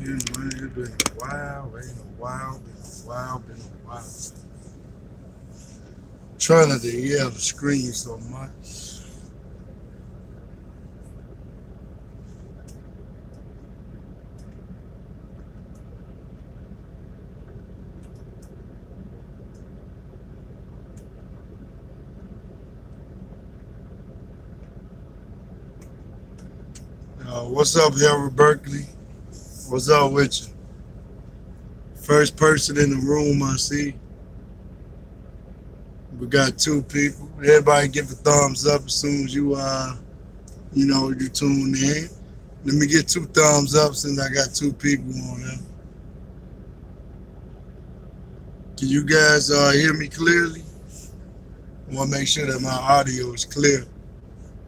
this, man. It's been a while, been a while. Trying not to yell the screen so much. What's up, Harold Berkeley? What's up with you? First person in the room I see. We got two people. Everybody give a thumbs up as soon as you you tune in. Let me get 2 thumbs up since I got 2 people on here. Can you guys hear me clearly? I want to make sure that my audio is clear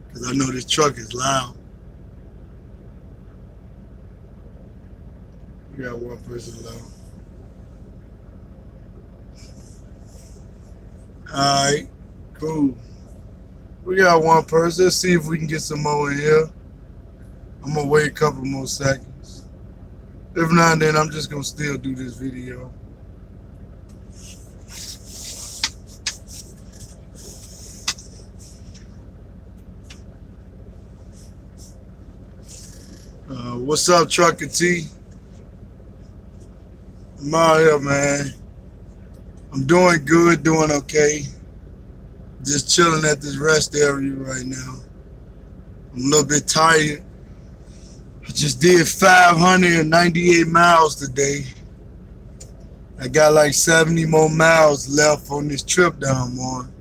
because I know this truck is loud. We got 1 person loud. Alright, cool. We got 1 person. Let's see if we can get some more in here. I'm gonna wait a couple more seconds. If not, then I'm just gonna still do this video. What's up, Trucker T? I'm out here, man. I'm doing good, doing okay. Just chilling at this rest area right now. I'm a little bit tired. I just did 598 miles today. I got like 70 more miles left on this trip that I'm on.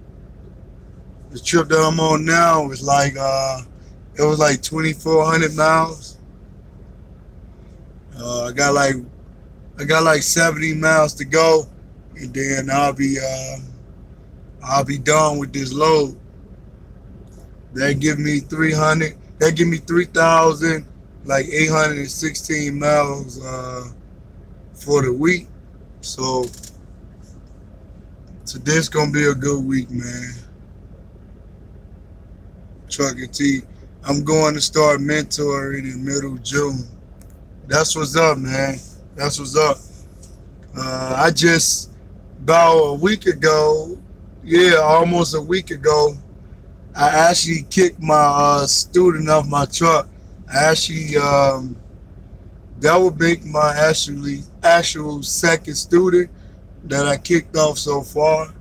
The trip that I'm on now is like, it was like 2,400 miles. I got like 70 miles to go. And then I'll be done with this load. That give me 300. That give me 3,816 miles for the week. So today's gonna be a good week, man. Trucker T. I'm going to start mentoring in middle June. That's what's up, man. That's what's up. I just about a week ago, almost a week ago, I actually kicked my student off my truck. That would make my actual second student that I kicked off so far,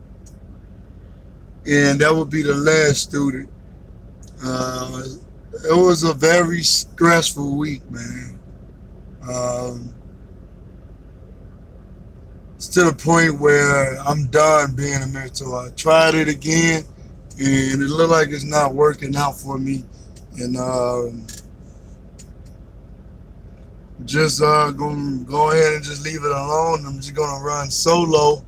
and that would be the last student. It was a very stressful week, man. It's to the point where I'm done being a mentor. I tried it again, and it looked like it's not working out for me. And just gonna go ahead and just leave it alone. I'm just gonna run solo.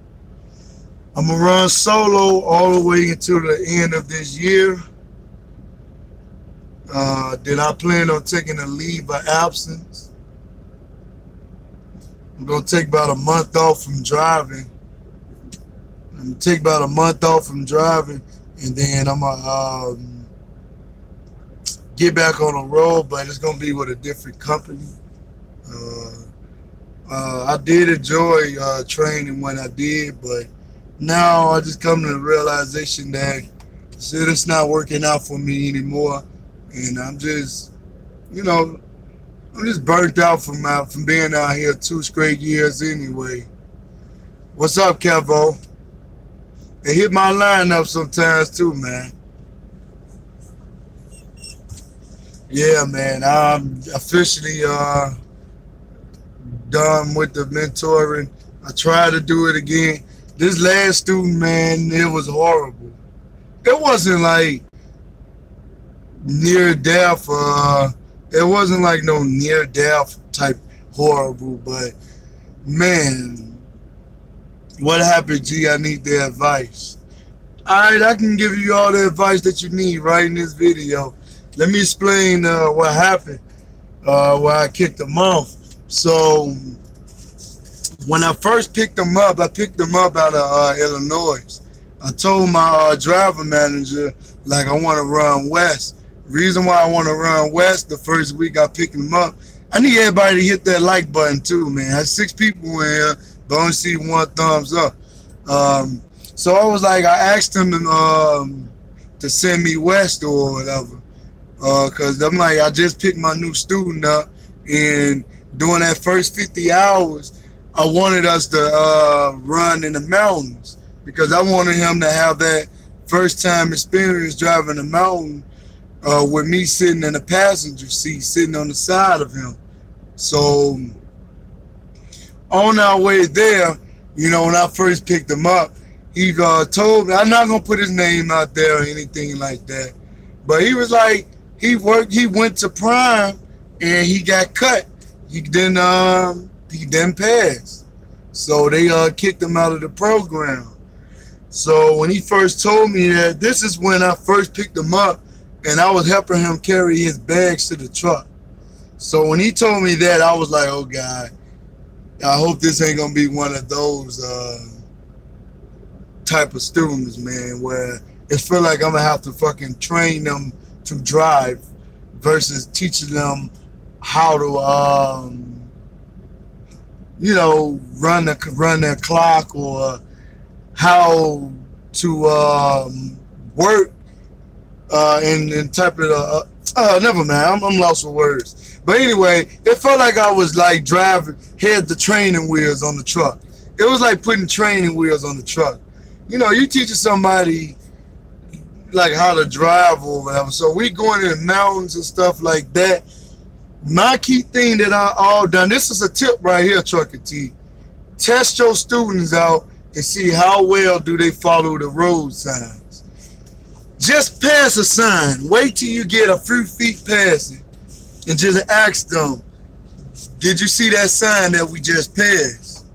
I'm gonna run solo all the way until the end of this year. Then I plan on taking a leave of absence. I'm gonna take about a month off from driving. And then I'm gonna get back on the road, but it's gonna be with a different company. I did enjoy training when I did, but now I just come to the realization that it's not working out for me anymore, and I'm just burnt out from being out here 2 straight years anyway. What's up, Kevo? They hit my line up sometimes too, man. Yeah, man, I'm officially done with the mentoring. I tried to do it again. This last student, man, it was horrible. It wasn't like near death. It wasn't like no near death type horrible, but man, what happened, G? I need the advice. Alright, I can give you all the advice that you need right in this video. Let me explain what happened where I kicked him off. So when I first picked him up, I picked him up out of Illinois. I told my driver manager, like, I want to run west. Reason why I want to run west, the first week I picked him up, I need everybody to hit that like button too, man. I have 6 people in here, but I only see 1 thumbs up. So I was like, I asked him to send me west or whatever, cause I'm like, I just picked my new student up, and during that first 50 hours, I wanted us to run in the mountains, because I wanted him to have that first time experience driving a mountain with me sitting in the passenger seat, sitting on the side of him. So on our way there, you know, when I first picked him up, he told me, I'm not gonna put his name out there or anything like that, but he was like, he went to Prime and he got cut. He didn't pass, so they kicked him out of the program. So when he first told me that, this is when I first picked him up, and I was helping him carry his bags to the truck. So when he told me that, I was like, oh God, I hope this ain't gonna be one of those type of students, man, where it feel like I'm gonna have to fucking train them to drive versus teaching them how to you know, run their clock, or how to work and type it never mind, I'm lost for words. But anyway, it felt like I was like had the training wheels on the truck. It was like putting training wheels on the truck. You know, you teaching somebody like how to drive or whatever. So we going in the mountains and stuff like that. My key thing that I all done, this is a tip right here, Trucker T. Test your students out and see how well do they follow the road signs. Just pass a sign. Wait till you get a few feet past it and just ask them, did you see that sign that we just passed?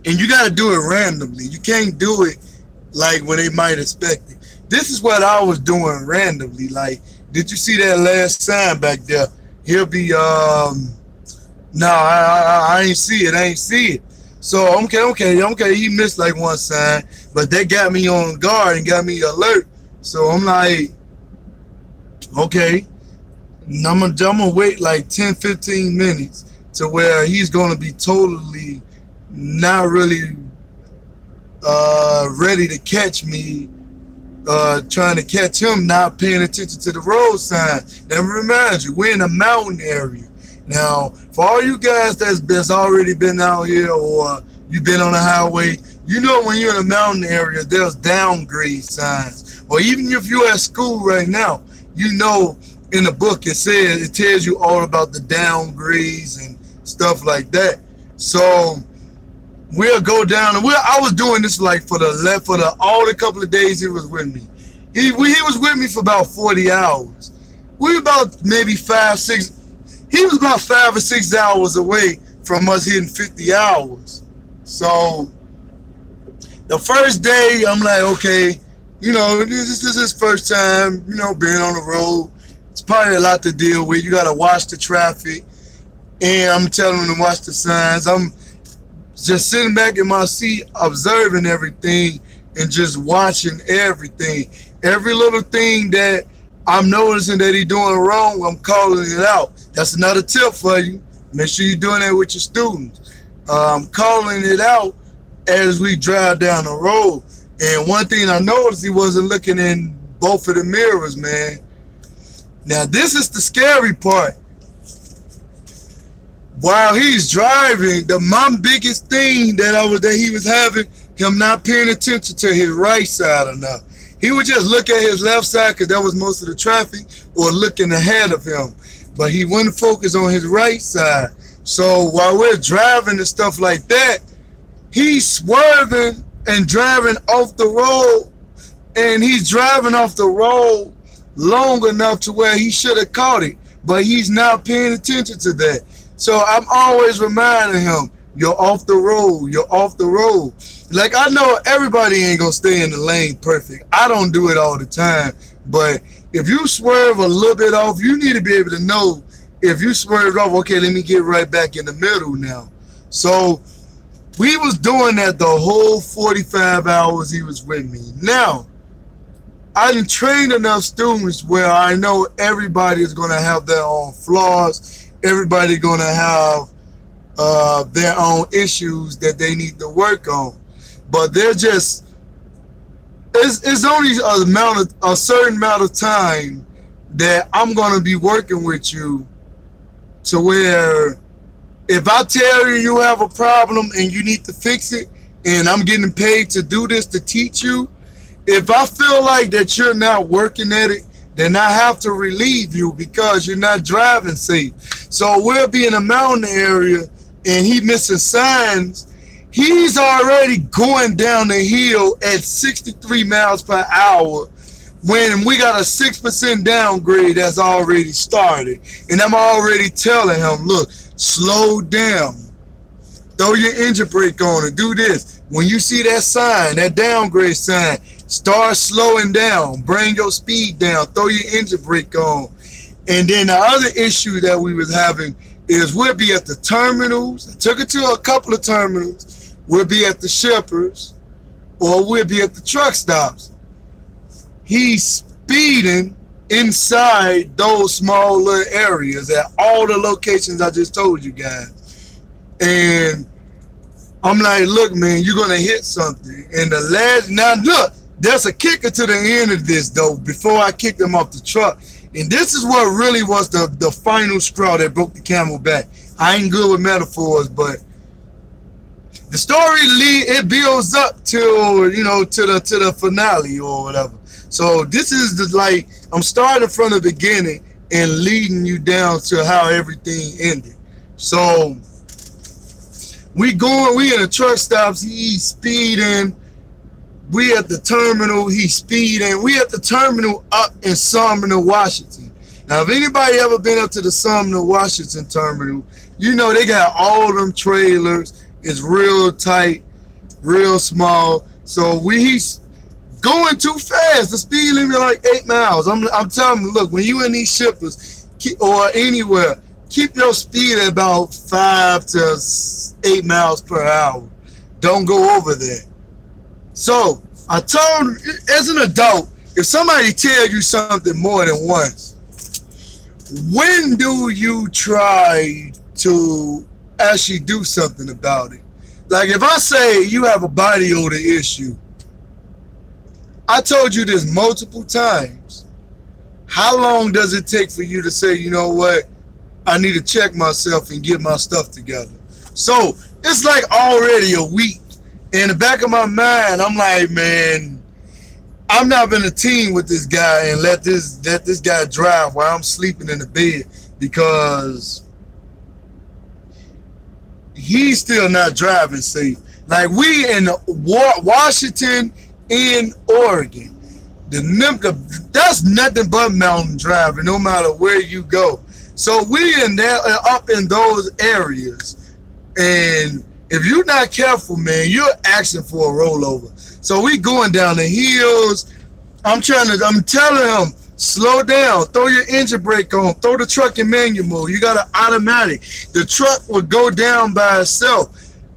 And you got to do it randomly. You can't do it like when they might expect it. This is what I was doing randomly. Like, did you see that last sign back there? He'll be, no, I ain't see it. I ain't see it. So, okay. He missed like one sign, but that got me on guard and got me alert. So I'm like, okay, I'm gonna wait like 10, 15 minutes to where he's gonna be totally not really ready to catch me, trying to catch him not paying attention to the road sign. Now remind you, we're in a mountain area. Now, for all you guys that's already been out here, or you've been on the highway, you know when you're in a mountain area, there's downgrade signs. Or even if you're at school right now, you know in the book it tells you all about the downgrades and stuff like that. So we'll go down, and I was doing this like for all the couple of days he was with me. He was with me for about 40 hours. We were about maybe 5, 6. He was about 5 or 6 hours away from us hitting 50 hours. So the first day, I'm like, okay, you know, this is his first time, you know, being on the road. It's probably a lot to deal with. You got to watch the traffic, and I'm telling him to watch the signs. I'm just sitting back in my seat, observing everything and just watching everything. Every little thing that I'm noticing that he's doing wrong, I'm calling it out. That's another tip for you. Make sure you're doing that with your students. I'm calling it out as we drive down the road. And one thing I noticed, he wasn't looking in both of the mirrors, man. Now, this is the scary part. While he's driving, my biggest thing that he was having, him not paying attention to his right side enough. He would just look at his left side because that was most of the traffic, or looking ahead of him. But he wouldn't focus on his right side. So while we're driving and stuff like that, he's swerving and driving off the road. And he's driving off the road long enough to where he should have caught it. But he's not paying attention to that. So I'm always reminding him, you're off the road, you're off the road. Like, I know everybody ain't gonna stay in the lane perfect. I don't do it all the time. But if you swerve a little bit off, you need to be able to know if you swerved off, okay, let me get right back in the middle now. So we was doing that the whole 45 hours he was with me. Now, I done trained enough students where I know everybody is gonna have their own flaws. everybody gonna have their own issues that they need to work on. But they're just, it's only a certain amount of time that I'm gonna be working with you, to where if I tell you you have a problem and you need to fix it, and I'm getting paid to do this, to teach you, if I feel like that you're not working at it, then I have to relieve you because you're not driving safe. So we'll be in a mountain area and he missing signs. He's already going down the hill at 63 miles per hour when we got a 6% downgrade that's already started. And I'm already telling him, look, slow down. Throw your engine brake on and do this. When you see that sign, that downgrade sign, start slowing down. Bring your speed down. Throw your engine brake on. And then the other issue that we was having is we'll be at the terminals. I took it to a couple of terminals. We'll be at the shippers, or we'll be at the truck stops. He's speeding inside those small little areas at all the locations I just told you guys. And I'm like, look, man, you're gonna hit something. And the last, now look, there's a kicker to the end of this though, before I kicked him off the truck. And this is what really was the final straw that broke the camel back. I ain't good with metaphors, but the story it builds up till, you know, to the finale or whatever. So this is the, like, I'm starting from the beginning and leading you down to how everything ended. So we in the truck stops, he's speeding. We at the terminal, he's speeding. We at the terminal up in Sumner, Washington. Now, if anybody ever been up to the Sumner, Washington terminal, you know they got all them trailers. It's real tight, real small. So he's going too fast. The speed limit like 8 miles. I'm telling you, look, when you in these shippers or anywhere, keep your speed at about 5 to 8 miles per hour. Don't go over there. So I told, as an adult, if somebody tells you something more than once, when do you try to actually do something about it? Like if I say you have a body odor issue, I told you this multiple times. How long does it take for you to say, you know what, I need to check myself and get my stuff together? So it's like already a week. In the back of my mind, I'm like, man, I'm not gonna team with this guy and let this guy drive while I'm sleeping in the bed, because he's still not driving safe. Like we in Washington and Oregon, that's nothing but mountain driving, no matter where you go. So we in there, up in those areas, and if you're not careful, man, you're asking for a rollover. So we going down the hills. I'm telling him, slow down, throw your engine brake on, throw the truck in manual mode. You got an automatic. The truck will go down by itself.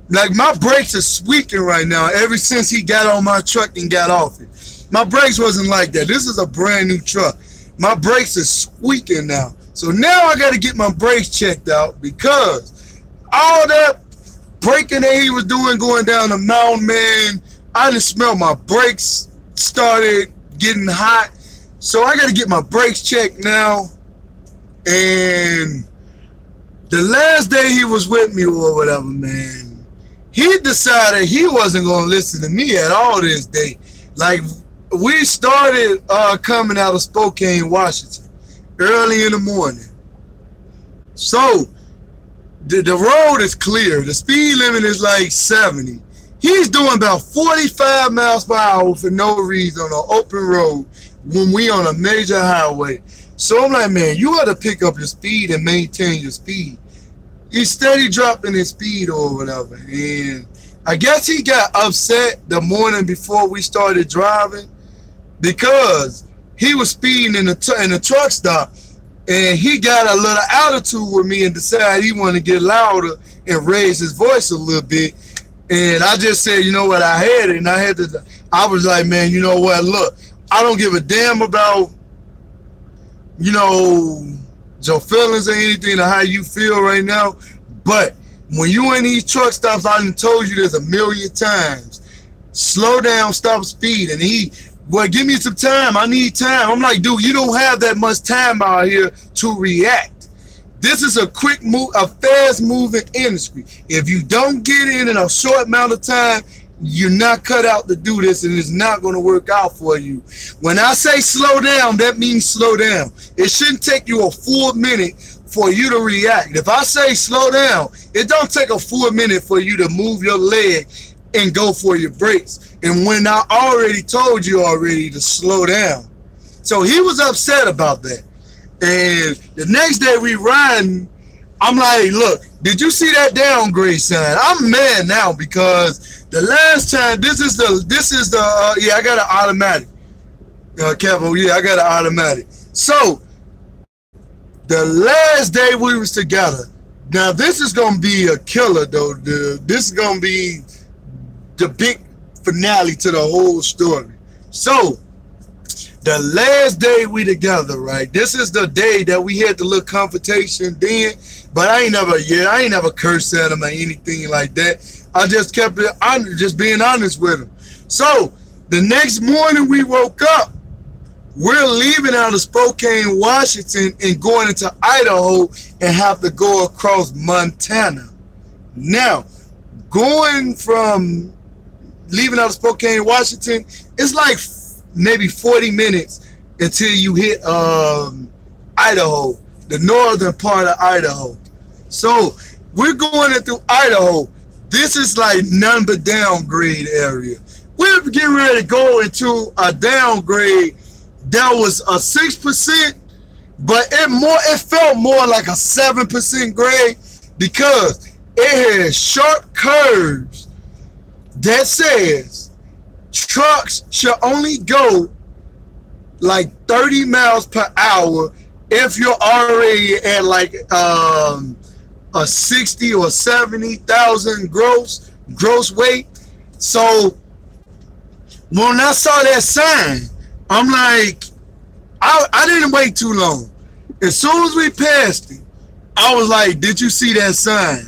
Like my brakes are squeaking right now ever since he got on my truck and got off it. My brakes wasn't like that. This is a brand new truck. My brakes are squeaking now. So now I got to get my brakes checked out, because all that braking that he was doing going down the mountain, man, I just smelled my brakes started getting hot. So I got to get my brakes checked now. And the last day he was with me or whatever, man, he decided he wasn't going to listen to me at all this day. Like, we started coming out of Spokane, Washington, early in the morning. So the road is clear. The speed limit is like 70. He's doing about 45 miles per hour for no reason on an open road when we on a major highway. So I'm like, man, you ought to pick up your speed and maintain your speed. He's steady dropping his speed or whatever. And I guess he got upset the morning before we started driving, because he was speeding in the truck stop, and he got a little attitude with me and decided he wanted to get louder and raise his voice a little bit. And I just said, you know what, I had it, and I was like, man, you know what, look, I don't give a damn about, you know, your feelings or anything or how you feel right now. But when you in these truck stops, I done told you this a million times. Slow down, stop speed. And well, give me some time. I need time. I'm like, dude, you don't have that much time out here to react. This is a quick move, a fast moving industry. If you don't get in a short amount of time, you're not cut out to do this, and it's not going to work out for you. When I say slow down, that means slow down. It shouldn't take you a full minute for you to react. If I say slow down, it don't take a full minute for you to move your leg and go for your brakes. And when I already told you already to slow down. So he was upset about that. And the next day we riding, I'm like, look, did you see that downgrade sign? I'm mad now because the last time, this is the yeah, I got an automatic. Kevin, yeah, I got an automatic. So the last day we was together, now this is gonna be a killer though. This is gonna be the big finale to the whole story. So the last day we together, right? This is the day that we had the little confrontation then, but I ain't never cursed at him or anything like that. I just kept it honest, just being honest with him. So the next morning we woke up, we're leaving out of Spokane, Washington and going into Idaho and have to go across Montana. Now, going from leaving out of Spokane, Washington, it's like maybe 40 minutes until you hit Idaho, the northern part of Idaho. So we're going in through Idaho. This is like none but downgrade area. We're getting ready to go into a downgrade that was a 6%, but it felt more like a 7% grade because it had sharp curves that says trucks should only go like 30 miles per hour if you're already at like a 60 or 70,000 gross weight. So when I saw that sign, I'm like, I didn't wait too long. As soon as we passed it, I was like, did you see that sign?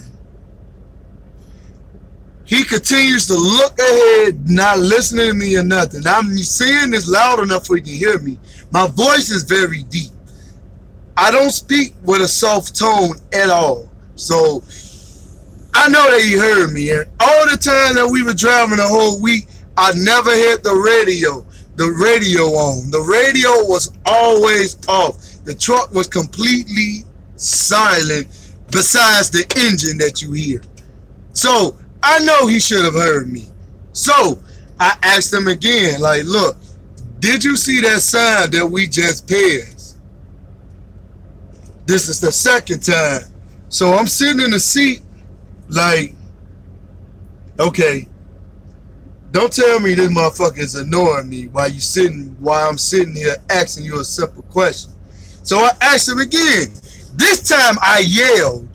He continues to look ahead, not listening to me or nothing. I'm saying this loud enough for you to hear me. My voice is very deep. I don't speak with a soft tone at all. So I know that he heard me. And all the time that we were driving the whole week, I never had the radio on. The radio was always off. The truck was completely silent besides the engine that you hear. So I know he should have heard me. So I asked him again, like, look, did you see that sign that we just passed? This is the second time. So I'm sitting in the seat like, okay, don't tell me this motherfucker is annoying me while I'm sitting here asking you a simple question. So I asked him again. This time I yelled.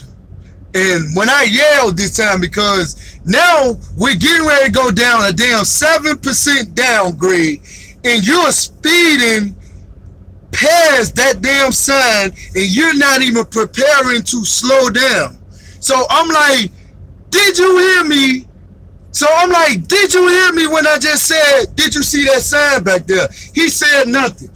And when I yelled this time, because now we're getting ready to go down a damn 7% downgrade, and you're speeding past that damn sign, and you're not even preparing to slow down. So I'm like, did you hear me? So I'm like, did you hear me when I just said, did you see that sign back there? He said nothing.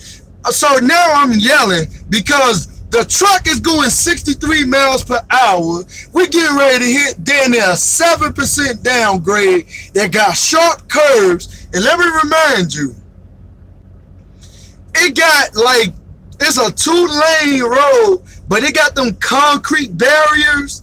So now I'm yelling because the truck is going 63 miles per hour. We're getting ready to hit down there a 7% downgrade that got sharp curves. And let me remind you, it got like, it's a 2-lane road, but it got them concrete barriers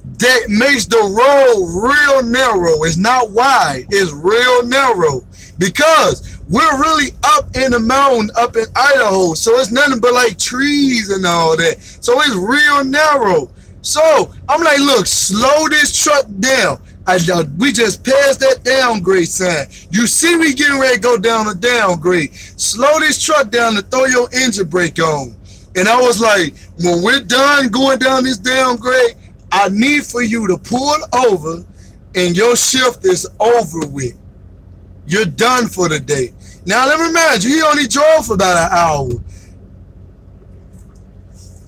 that makes the road real narrow. It's not wide, it's real narrow because we're really up in the mountain up in Idaho, so it's nothing but like trees and all that, so it's real narrow. So I'm like, look, slow this truck down. We just passed that downgrade sign. You see we getting ready to go down a downgrade. Slow this truck down and throw your engine brake on. And I was like, when we're done going down this downgrade, I need for you to pull over and your shift is over with. You're done for the day. Now let me remind you, he only drove for about an hour.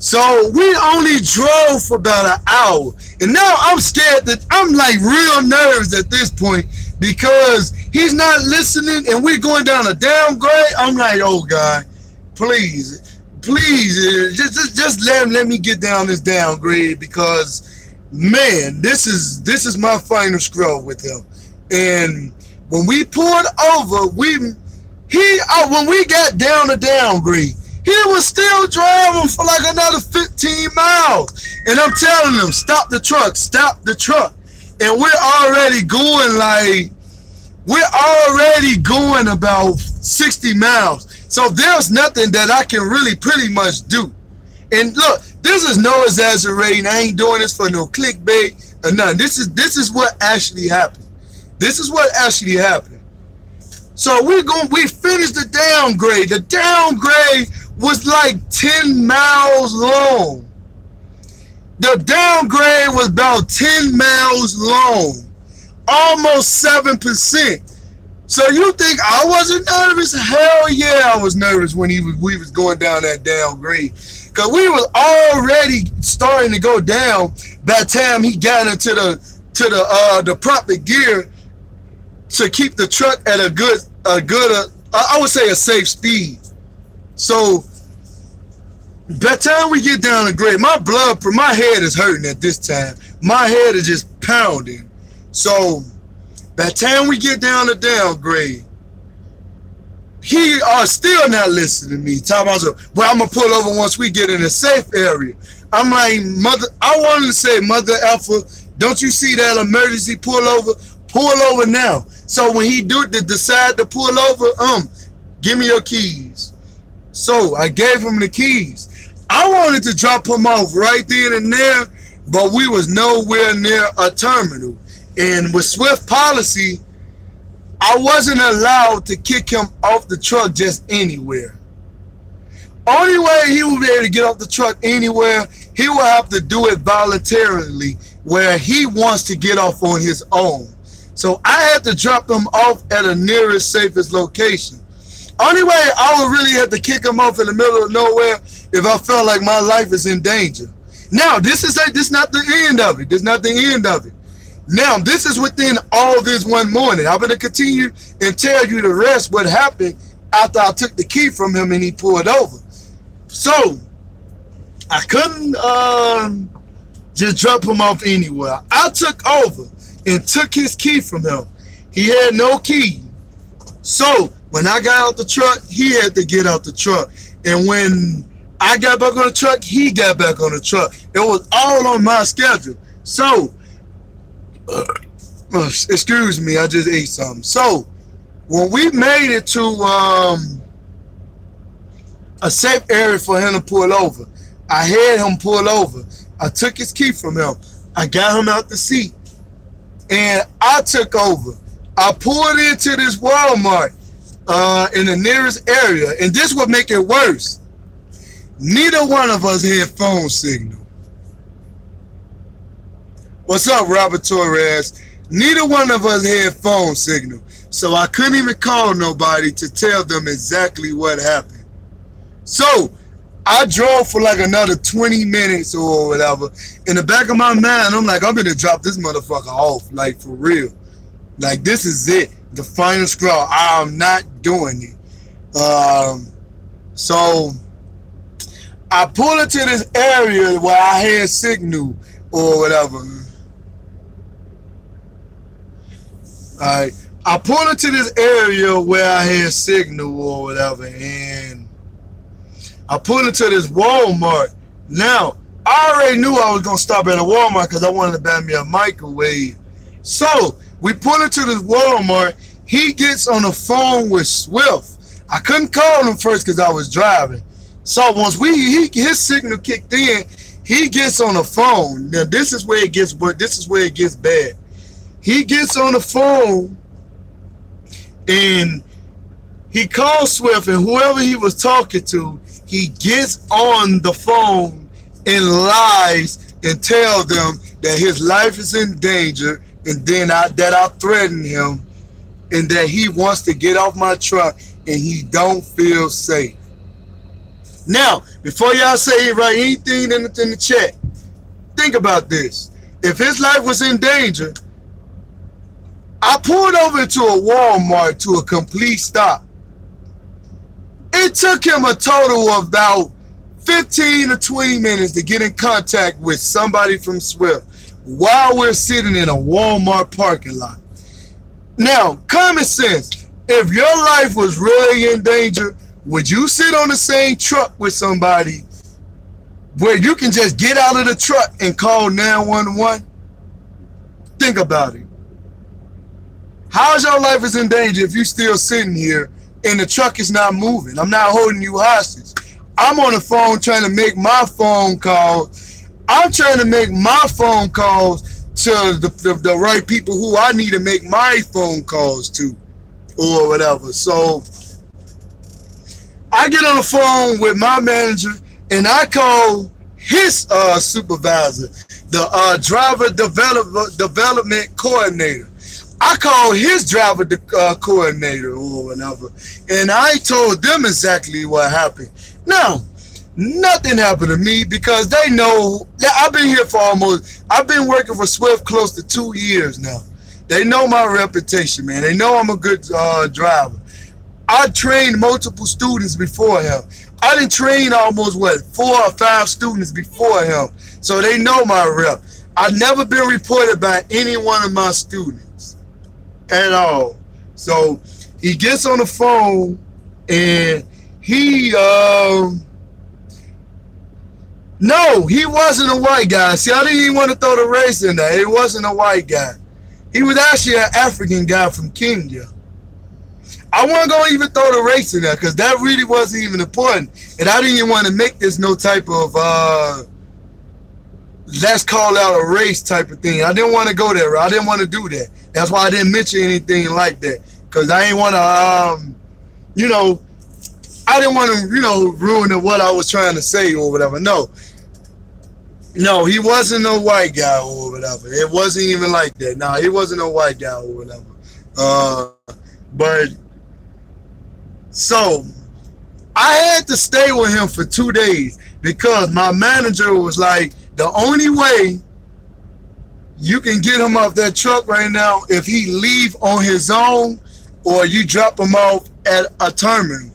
So we only drove for about an hour. And now I'm scared that I'm like real nervous at this point because he's not listening and we're going down a downgrade. I'm like, oh God, please, just let me get down this downgrade because man, this is my final scroll with him. And when we pulled over, when we got down the downgrade, he was still driving for like another 15 miles. And I'm telling him, stop the truck. And we're already going about 60 miles. So there's nothing that I can really pretty much do. And look, this is no exaggerating. I ain't doing this for no clickbait or nothing. This is what actually happened. This is what actually happened. So we finished the downgrade. The downgrade was like 10 miles long. The downgrade was about 10 miles long, almost 7%. So you think I wasn't nervous? Hell yeah, I was nervous when we was going down that downgrade, because we was already starting to go down by the time he got into the proper gear to keep the truck at a good I would say a safe speed. So by the time we get down the grade, my head is hurting at this time. My head is just pounding. So by the time we get down the downgrade, he are still not listening to me. Talking about, well, I'm gonna pull over once we get in a safe area. I'm like, I wanted to say, Mother Alpha, don't you see that emergency pull over? Pull over now. So when he decide to pull over, give me your keys. So I gave him the keys. I wanted to drop him off right then and there, but we was nowhere near a terminal. And with Swift policy, I wasn't allowed to kick him off the truck just anywhere. Only way he will be able to get off the truck anywhere, he will have to do it voluntarily where he wants to get off on his own. So I had to drop him off at a nearest, safest location. Only way I would really have to kick him off in the middle of nowhere if I felt like my life is in danger. Now, this not the end of it. This is not the end of it. Now, this is within all this one morning. I'm going to continue and tell you the rest what happened after I took the key from him and he pulled over. So, I couldn't just drop him off anywhere. I took over and took his key from him. He had no key. So, when I got out the truck, he had to get out the truck. And when I got back on the truck, he got back on the truck. It was all on my schedule. So, excuse me, I just ate something. So, when we made it to a safe area for him to pull over, I had him pull over. I took his key from him. I got him out the seat. And I took over. I pulled into this Walmart in the nearest area. And this would make it worse. Neither one of us had phone signal. What's up, Robert Torres? Neither one of us had phone signal. So I couldn't even call nobody to tell them exactly what happened. So I drove for like another 20 minutes or whatever. In the back of my mind, I'm like, I'm going to drop this motherfucker off, like for real. Like, this is it. The final straw. I'm not doing it. So I pulled into this area where I had signal or whatever. Alright, I pulled into this area where I had signal or whatever, and I pulled into this Walmart. Now, I already knew I was going to stop at a Walmart because I wanted to buy me a microwave. So, we pulled into this Walmart. He gets on the phone with Swift. I couldn't call him first because I was driving. So, once his signal kicked in, he gets on the phone. Now, this is where it gets bad. He gets on the phone and he calls Swift, and whoever he was talking to, he gets on the phone and lies and tells them that his life is in danger, and then that I threatened him, and that he wants to get off my truck and he don't feel safe. Now, before y'all say write anything in the chat, think about this. If his life was in danger, I pulled over to a Walmart to a complete stop. It took him a total of about 15 to 20 minutes to get in contact with somebody from Swift while we're sitting in a Walmart parking lot. Now, common sense, if your life was really in danger, would you sit on the same truck with somebody where you can just get out of the truck and call 911? Think about it. How's your life is in danger if you're still sitting here and the truck is not moving? I'm not holding you hostage. I'm on the phone trying to make my phone calls. I'm trying to make my phone calls to the right people who I need to make my phone calls to or whatever. So I get on the phone with my manager and I call his supervisor, the driver development coordinator. I called his driver coordinator or whatever, and I told them exactly what happened. Now, nothing happened to me because they know that I've been here for I've been working for Swift close to 2 years now. They know my reputation, man. They know I'm a good driver. I trained multiple students before him. I didn't train almost, 4 or 5 students before him. So they know my rep. I've never been reported by any one of my students at all. So he gets on the phone and he, no, he wasn't a white guy. See, I didn't even want to throw the race in there. He wasn't a white guy. He was actually an African guy from Kenya. I wasn't going to even throw the race in there because that really wasn't even important. And I didn't even want to make this no type of, let's call out a race type of thing. I didn't want to go there. I didn't want to do that. That's why I didn't mention anything like that. Because I didn't want to, you know, I didn't want to, you know, ruin what I was trying to say or whatever. No, he wasn't no white guy or whatever. It wasn't even like that. No, he wasn't a white guy or whatever. But so I had to stay with him for 2 days because my manager was like, the only way you can get him off that truck right now if he leave on his own or you drop him off at a terminal.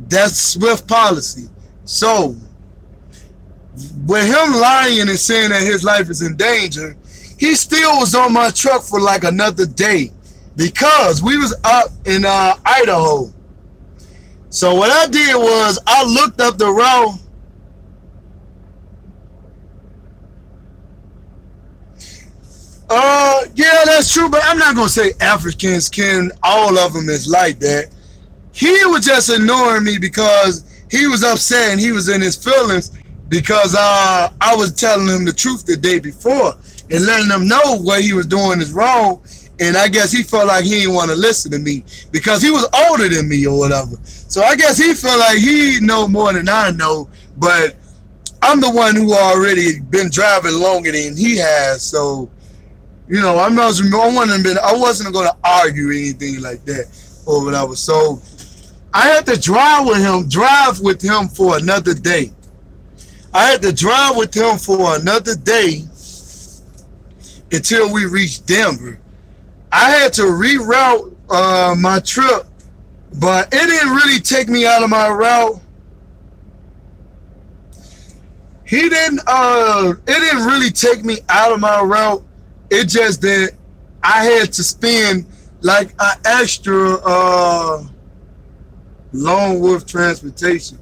That's Swift policy. So with him lying and saying that his life is in danger, he still was on my truck for like another day because we was up in Idaho. So what I did was I looked up the route. Yeah, that's true, but I'm not gonna say Africans all of them is like that. He was just ignoring me because he was upset and he was in his feelings because I was telling him the truth the day before and letting him know what he was doing is wrong. And I guess he felt like he didn't want to listen to me because he was older than me or whatever. So I guess he felt like he know more than I know, but I'm the one who already been driving longer than he has. So, you know, I wasn't going to argue anything like that or whatever. So I had to drive with him for another day. I had to drive with him for another day until we reached Denver. I had to reroute my trip, but it didn't really take me out of my route. It didn't really take me out of my route. It just that I had to spend like an extra Longworth transportation.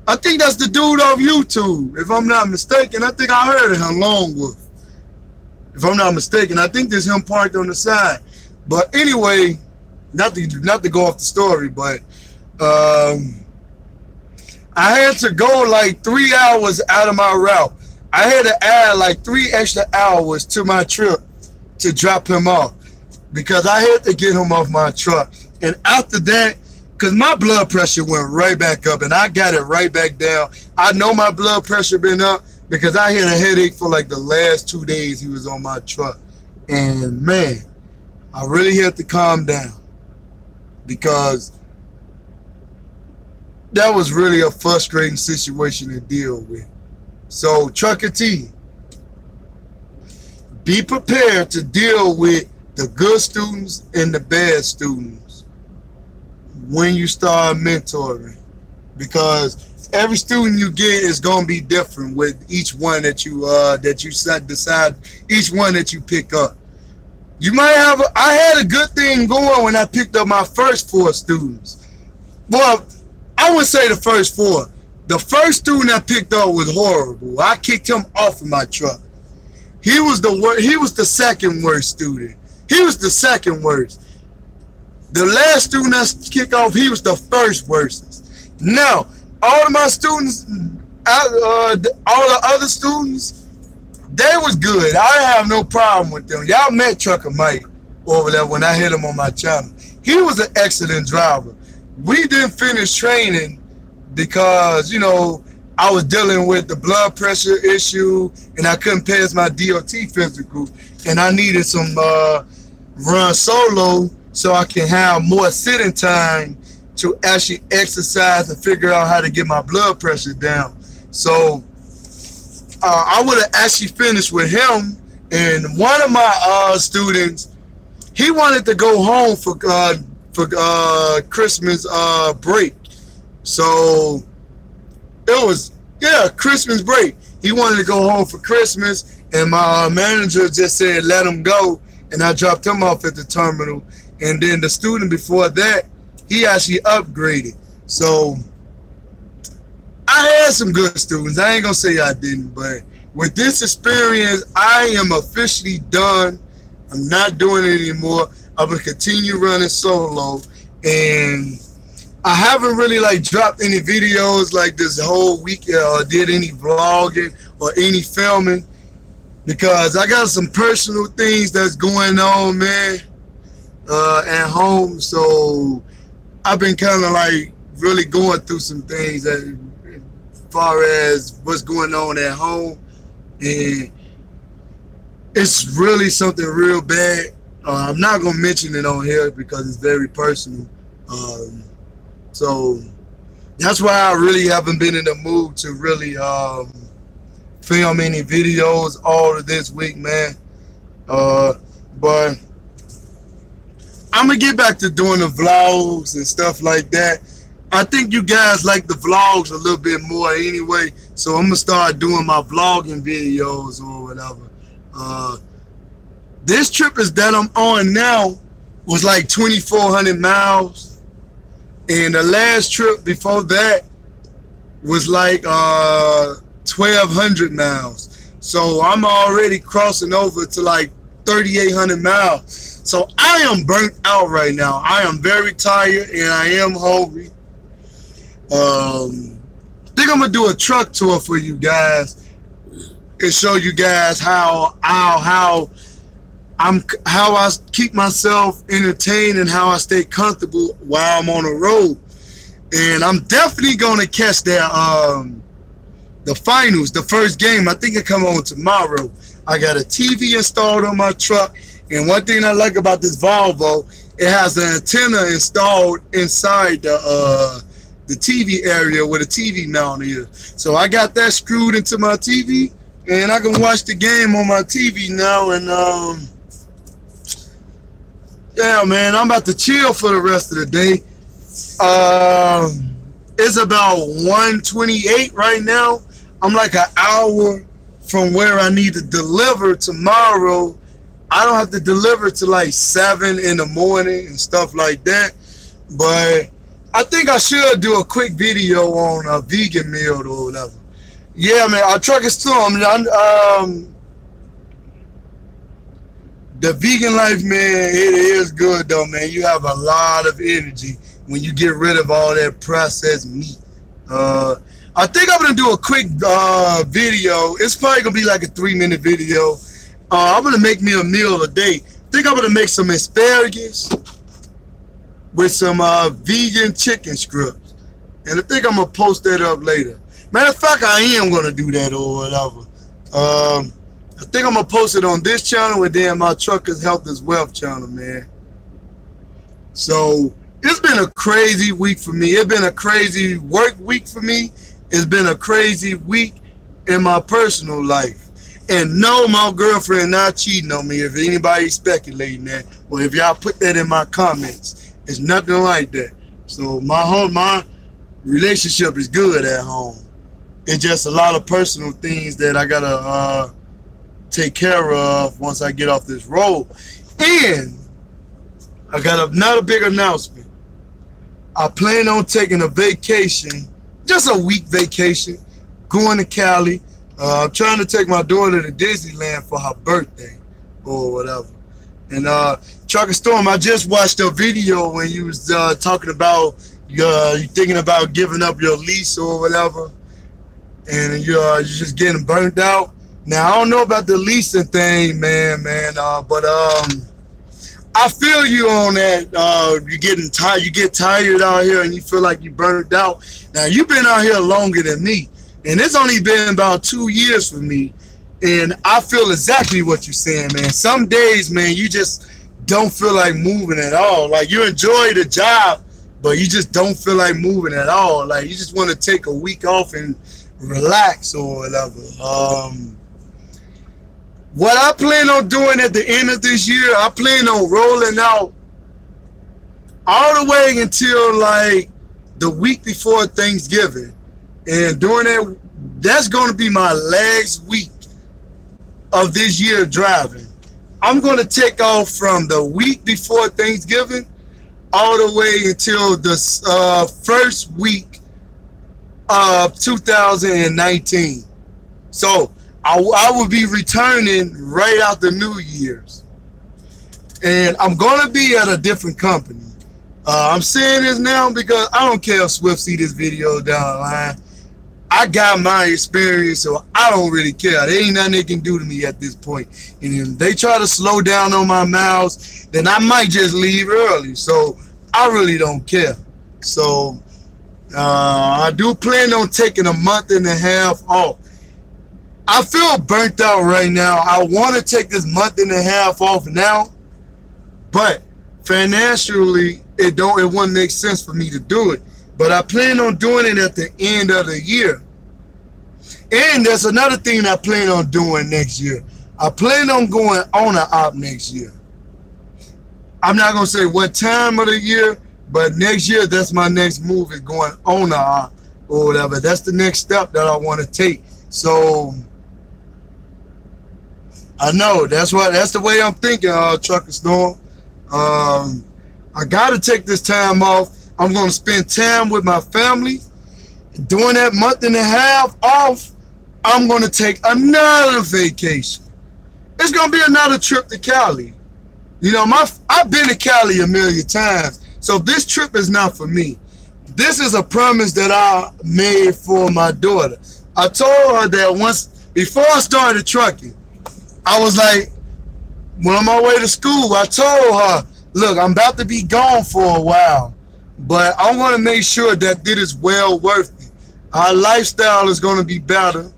I think that's the dude off YouTube, if I'm not mistaken. I think I heard of him, Longworth. If I'm not mistaken, I think there's him parked on the side. But anyway, not to go off the story, but I had to go like 3 hours out of my route. I had to add like 3 extra hours to my trip to drop him off because I had to get him off my truck. And after that, because my blood pressure went right back up and I got it right back down. I know my blood pressure been up because I had a headache for like the last 2 days he was on my truck. And man, I really had to calm down because that was really a frustrating situation to deal with. So Trucker T, be prepared to deal with the good students and the bad students when you start mentoring, because every student you get is going to be different with each one that you decide, each one that you pick up. You might have I had a good thing going when I picked up my first 4 students. Well, I wouldn't say the first 4. The first student I picked up was horrible. I kicked him off of my truck. He was the second worst student. He was the second worst. The last student I kicked off, he was the first worst. Now, all of my students, all the other students, they was good. I have no problem with them. Y'all met Trucker Mike over there when I hit him on my channel. He was an excellent driver. We didn't finish training because, you know, I was dealing with the blood pressure issue and I couldn't pass my DOT physical, and I needed some run solo so I can have more sitting time to actually exercise and figure out how to get my blood pressure down. So I would have actually finished with him, and one of my students, he wanted to go home for Christmas break. So it was, yeah, Christmas break. He wanted to go home for Christmas, and my manager just said let him go, and I dropped him off at the terminal. And then the student before that, he actually upgraded. So I had some good students. I ain't gonna say I didn't, but with this experience, I am officially done. I'm not doing it anymore. I'm gonna continue running solo, and I haven't really like dropped any videos like this whole week, or did any vlogging or any filming, because I got some personal things that's going on, man, at home. So I've been kind of like really going through some things as far as what's going on at home, and it's really something real bad. I'm not gonna mention it on here because it's very personal. So that's why I really haven't been in the mood to really film any videos all of this week, man. But I'm gonna get back to doing the vlogs and stuff like that. I think you guys like the vlogs a little bit more anyway, so I'm gonna start doing my vlogging videos or whatever. This trip is that I'm on now was like 2,400 miles. And the last trip before that was like 1,200 miles. So I'm already crossing over to like 3,800 miles. So I am burnt out right now. I am very tired and I am hungry. I think I'm gonna do a truck tour for you guys and show you guys how I keep myself entertained and how I stay comfortable while I'm on the road. And I'm definitely gonna catch that the finals, the first game. I think it come on tomorrow. I got a TV installed on my truck, and one thing I like about this Volvo, it has an antenna installed inside the TV area where the TV mount is. So I got that screwed into my TV, and I can watch the game on my TV now. And yeah, man, I'm about to chill for the rest of the day. It's about 1:28 right now. I'm like an hour from where I need to deliver tomorrow. I don't have to deliver to like 7 in the morning and stuff like that. But I think I should do a quick video on a vegan meal or whatever. Yeah, man, our truck is still on. The vegan life, man, it is good though, man. You have a lot of energy when you get rid of all that processed meat. I think I'm gonna do a quick video. It's probably gonna be like a 3-minute video. I'm gonna make me a meal a day. I think I'm gonna make some asparagus with some vegan chicken strips, and I think I'm gonna post that up later. Matter of fact, I am gonna do that or whatever. I think I'm gonna post it on this channel and then my Truckers Health is Wealth channel, man. So it's been a crazy week for me. It's been a crazy work week for me. It's been a crazy week in my personal life. And no, my girlfriend not cheating on me. If anybody's speculating that, or if y'all put that in my comments, it's nothing like that. So my relationship is good at home. It's just a lot of personal things that I gotta take care of once I get off this road. And I got another big announcement. I plan on taking a vacation, just a week vacation, going to Cali. I'm trying to take my daughter to Disneyland for her birthday or whatever. And Trucker Storm, I just watched a video when you was talking about you thinking about giving up your lease or whatever, and you're just getting burnt out. Now I don't know about the leasing thing, man, but I feel you on that. You're getting tired. You get tired out here, and you feel like you burnt out. Now you've been out here longer than me. And it's only been about 2 years for me. And I feel exactly what you're saying, man. Some days, man, you just don't feel like moving at all. Like, you enjoy the job, but you just don't feel like moving at all. Like, you just want to take a week off and relax or whatever. What I plan on doing at the end of this year, I plan on rolling out all the way until, like, the week before Thanksgiving. And during that, that's going to be my last week of this year driving. I'm going to take off from the week before Thanksgiving all the way until the first week of 2019. So I will be returning right after New Year's. And I'm going to be at a different company. I'm saying this now because I don't care if Swift see this video down the line. I got my experience, so I don't really care. There ain't nothing they can do to me at this point. And if they try to slow down on my miles, then I might just leave early. So I really don't care. So I do plan on taking a month and a half off. I feel burnt out right now. I want to take this month and a half off now, but financially, it wouldn't make sense for me to do it. But I plan on doing it at the end of the year. And there's another thing I plan on doing next year. I plan on going on an op next year. I'm not going to say what time of the year, but next year, that's my next move, is going on an op or whatever. That's the next step that I want to take. So I know that's the way I'm thinking, Trucker Storm. I got to take this time off. I'm going to spend time with my family. During that month and a half off, I'm going to take another vacation. It's going to be another trip to Cali. You know, I've been to Cali a million times, so this trip is not for me. This is a promise that I made for my daughter. I told her that once, before I started trucking, I was like, when on my way to school, I told her, look, I'm about to be gone for a while, but I want to make sure that it is well worth it. Our lifestyle is going to be better.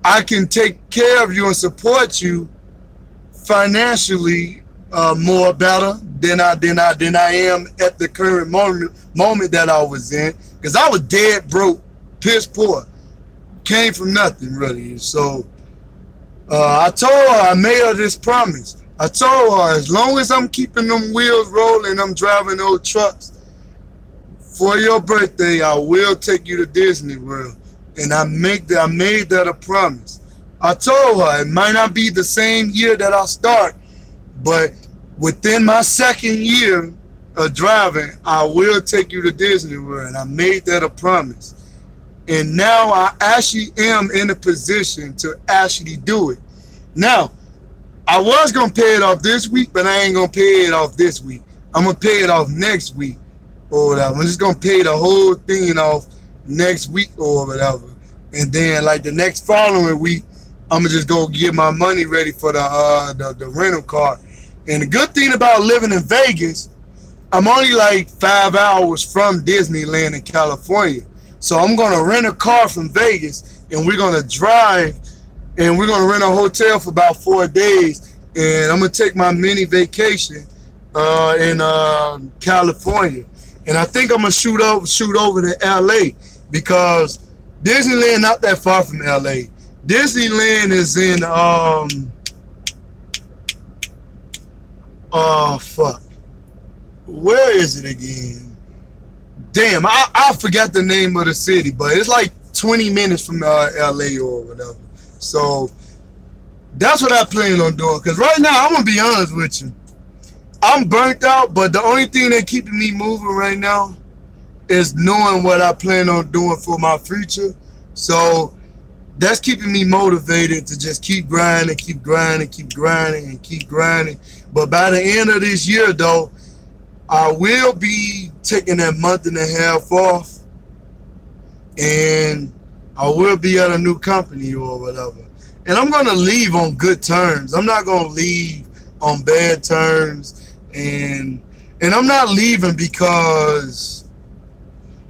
I can take care of you and support you financially more better than I am at the current moment that I was in, because I was dead broke, piss poor, came from nothing really. So I told her, I made her this promise. I told her, as long as I'm keeping them wheels rolling, I'm driving those trucks, for your birthday, I will take you to Disney World. And I made that a promise. I told her it might not be the same year that I start, but within my second year of driving, I will take you to Disney World. And I made that a promise. And now I actually am in a position to actually do it. Now, I was going to pay it off this week, but I ain't going to pay it off this week. I'm going to pay it off next week or whatever. I'm just going to pay the whole thing off next week or whatever. And then like the next following week, I'm going to just go get my money ready for the rental car. And the good thing about living in Vegas, I'm only like 5 hours from Disneyland in California. So I'm going to rent a car from Vegas, and we're going to drive, and we're going to rent a hotel for about 4 days. And I'm going to take my mini vacation in California, and I think I'm gonna shoot over to LA because Disneyland not that far from LA. Disneyland is in oh fuck, where is it again? Damn, I forgot the name of the city, but it's like 20 minutes from LA or whatever. So that's what I plan on doing. Because right now, I'm going to be honest with you. I'm burnt out, but the only thing that keeping me moving right now is knowing what I plan on doing for my future. So that's keeping me motivated to just keep grinding, keep grinding, keep grinding, and keep grinding. But by the end of this year, though, I will be taking that month and a half off, and I will be at a new company or whatever. And I'm going to leave on good terms. I'm not going to leave on bad terms. And I'm not leaving because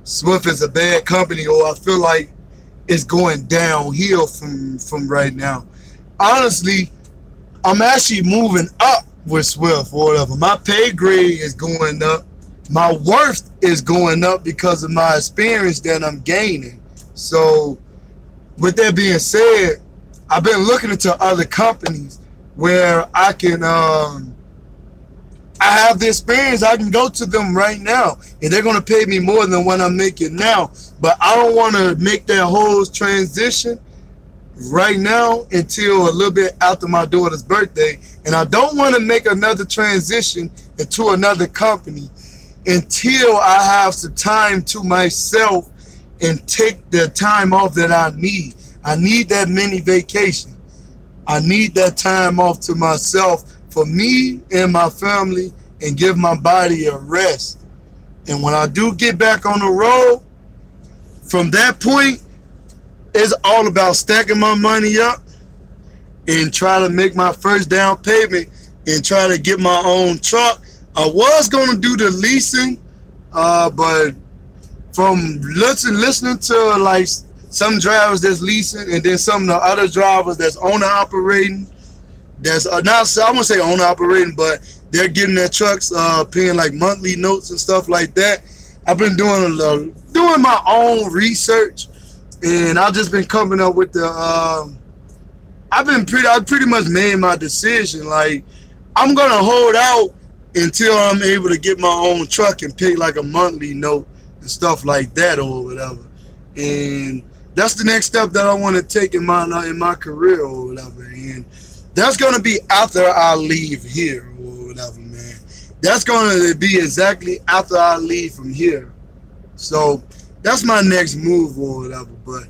Swift is a bad company or I feel like it's going downhill from right now. Honestly, I'm actually moving up with Swift or whatever. My pay grade is going up. My worth is going up because of my experience that I'm gaining. So with that being said, I've been looking into other companies where I can I have the experience. I can go to them right now and they're going to pay me more than what I'm making now. But I don't want to make that whole transition right now until a little bit after my daughter's birthday. And I don't want to make another transition into another company until I have some time to myself and take the time off that I need. I need that mini vacation. I need that time off to myself for me and my family and give my body a rest. And when I do get back on the road, from that point, it's all about stacking my money up and try to make my first down payment and try to get my own truck. I was going to do the leasing, but from listening to like some drivers that's leasing and then some of the other drivers that's owner operating, that's not, I won't say owner operating, but they're getting their trucks paying like monthly notes and stuff like that. I've been doing my own research, and I've just been coming up with the I pretty much made my decision. Like, I'm gonna hold out until I'm able to get my own truck and pay like a monthly note and stuff like that or whatever. And that's the next step that I want to take in my career or whatever. And that's gonna be after I leave here or whatever, man. That's gonna be exactly after I leave from here. So that's my next move or whatever. But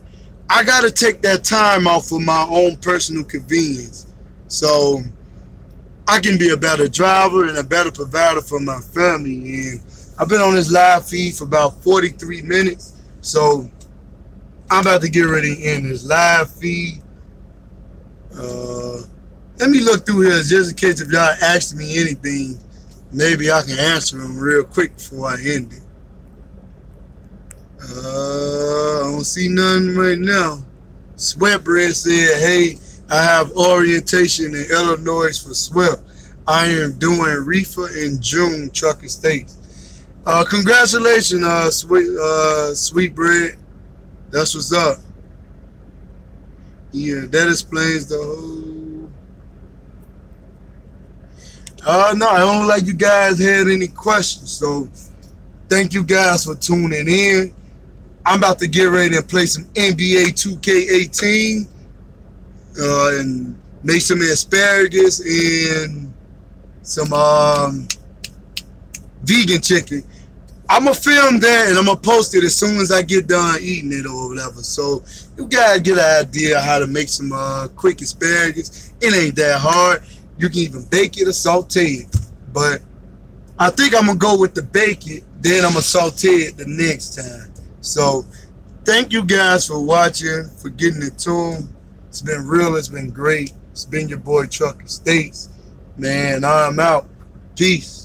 I gotta take that time off for my own personal convenience, so I can be a better driver and a better provider for my family. And I've been on this live feed for about 43 minutes, so I'm about to get ready to end this live feed. Let me look through here just in case if y'all ask me anything, maybe I can answer them real quick before I end it. I don't see none right now. Sweatbread said, hey, I have orientation in Illinois for Swift. I am doing reefer in June, Trucking States. Congratulations, Sweetbread. That's what's up. Yeah, that explains the whole. No, I don't like you guys had any questions. So thank you guys for tuning in. I'm about to get ready and play some NBA 2K18 and make some asparagus and some vegan chicken. I'm going to film that and I'm going to post it as soon as I get done eating it or whatever. So you guys get an idea how to make some quick asparagus. It ain't that hard. You can even bake it or saute it. But I think I'm going to go with the bake it, then I'm going to saute it the next time. So thank you guys for watching, for getting it tuned. It's been real. It's been great. It's been your boy Trucking States. Man, I'm out. Peace.